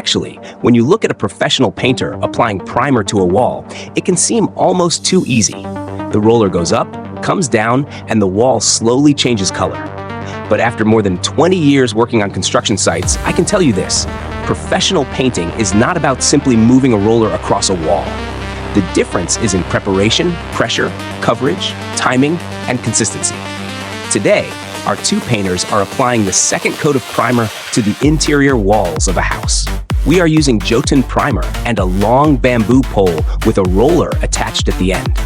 Actually, when you look at a professional painter applying primer to a wall, it can seem almost too easy. The roller goes up, comes down, and the wall slowly changes color. But after more than 20 years working on construction sites, I can tell you this: professional painting is not about simply moving a roller across a wall. The difference is in preparation, pressure, coverage, timing, and consistency. Today, our two painters are applying the second coat of primer to the interior walls of a house. We are using Jotun primer and a long bamboo pole with a roller attached at the end.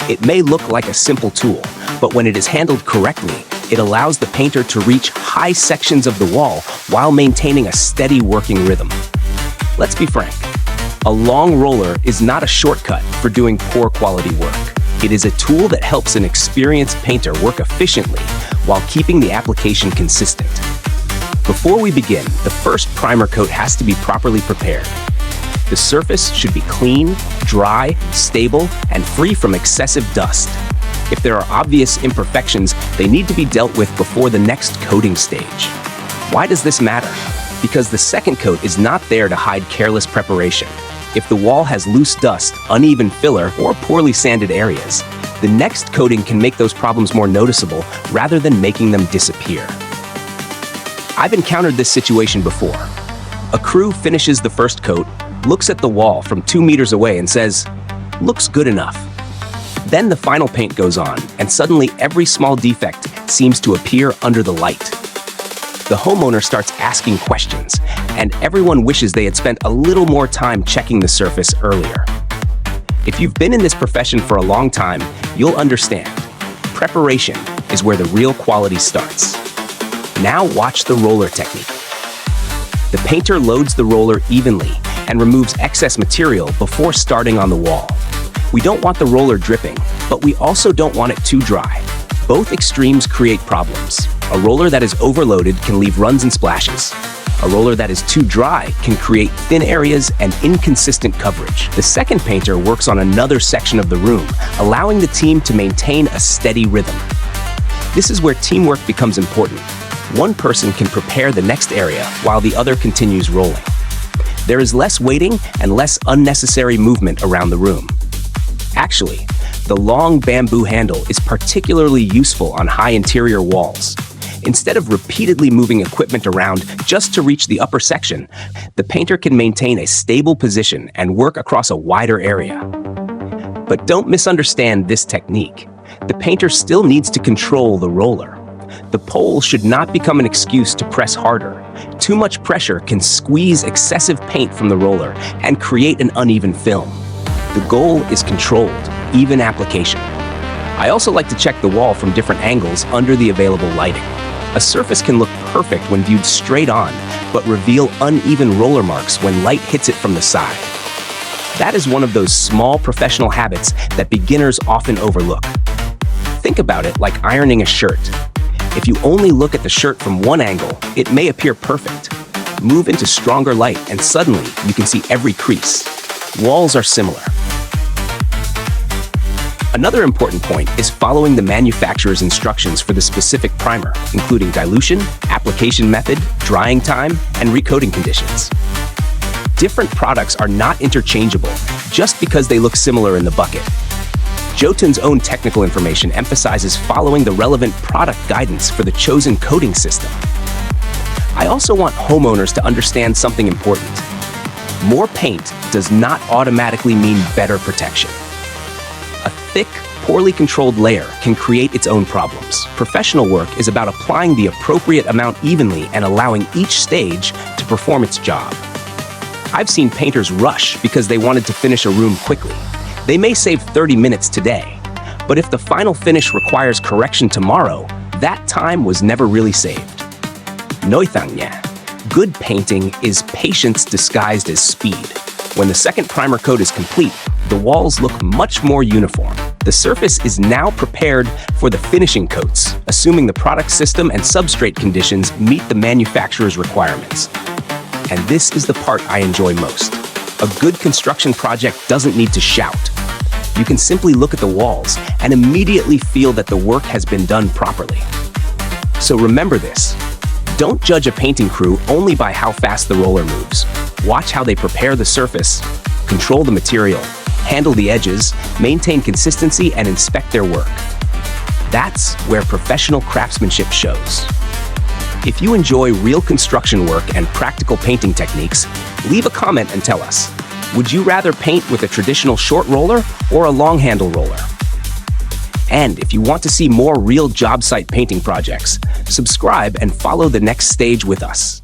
It may look like a simple tool, but when it is handled correctly, it allows the painter to reach high sections of the wall while maintaining a steady working rhythm. Let's be frank, a long roller is not a shortcut for doing poor quality work. It is a tool that helps an experienced painter work efficiently while keeping the application consistent. Before we begin, the first primer coat has to be properly prepared. The surface should be clean, dry, stable, and free from excessive dust. If there are obvious imperfections, they need to be dealt with before the next coating stage. Why does this matter? Because the second coat is not there to hide careless preparation. If the wall has loose dust, uneven filler, or poorly sanded areas, the next coating can make those problems more noticeable rather than making them disappear. I've encountered this situation before. A crew finishes the first coat, looks at the wall from 2 meters away and says, "Looks good enough." Then the final paint goes on, and suddenly every small defect seems to appear under the light. The homeowner starts asking questions, and everyone wishes they had spent a little more time checking the surface earlier. If you've been in this profession for a long time, you'll understand. Preparation is where the real quality starts. Now watch the roller technique. The painter loads the roller evenly and removes excess material before starting on the wall. We don't want the roller dripping, but we also don't want it too dry. Both extremes create problems. A roller that is overloaded can leave runs and splashes. A roller that is too dry can create thin areas and inconsistent coverage. The second painter works on another section of the room, allowing the team to maintain a steady rhythm. This is where teamwork becomes important. One person can prepare the next area while the other continues rolling. There is less waiting and less unnecessary movement around the room. Actually, the long bamboo handle is particularly useful on high interior walls. Instead of repeatedly moving equipment around just to reach the upper section, the painter can maintain a stable position and work across a wider area. But don't misunderstand this technique. The painter still needs to control the roller. The pole should not become an excuse to press harder. Too much pressure can squeeze excessive paint from the roller and create an uneven film. The goal is controlled, even application. I also like to check the wall from different angles under the available lighting. A surface can look perfect when viewed straight on, but reveal uneven roller marks when light hits it from the side. That is one of those small professional habits that beginners often overlook. Think about it like ironing a shirt. If you only look at the shirt from one angle, it may appear perfect. Move into stronger light and suddenly you can see every crease. Walls are similar. Another important point is following the manufacturer's instructions for the specific primer, including dilution, application method, drying time, and recoating conditions. Different products are not interchangeable just because they look similar in the bucket. Jotun's own technical information emphasizes following the relevant product guidance for the chosen coating system. I also want homeowners to understand something important. More paint does not automatically mean better protection. A thick, poorly controlled layer can create its own problems. Professional work is about applying the appropriate amount evenly and allowing each stage to perform its job. I've seen painters rush because they wanted to finish a room quickly. They may save 30 minutes today, but if the final finish requires correction tomorrow, that time was never really saved. Noithangnya. Good painting is patience disguised as speed. When the second primer coat is complete, the walls look much more uniform. The surface is now prepared for the finishing coats, assuming the product system and substrate conditions meet the manufacturer's requirements. And this is the part I enjoy most. A good construction project doesn't need to shout. You can simply look at the walls and immediately feel that the work has been done properly. So remember this: Don't judge a painting crew only by how fast the roller moves. Watch how they prepare the surface, control the material, handle the edges, maintain consistency, and inspect their work. That's where professional craftsmanship shows. If you enjoy real construction work and practical painting techniques, leave a comment and tell us. Would you rather paint with a traditional short roller or a long handle roller? And if you want to see more real job site painting projects, subscribe and follow the next stage with us.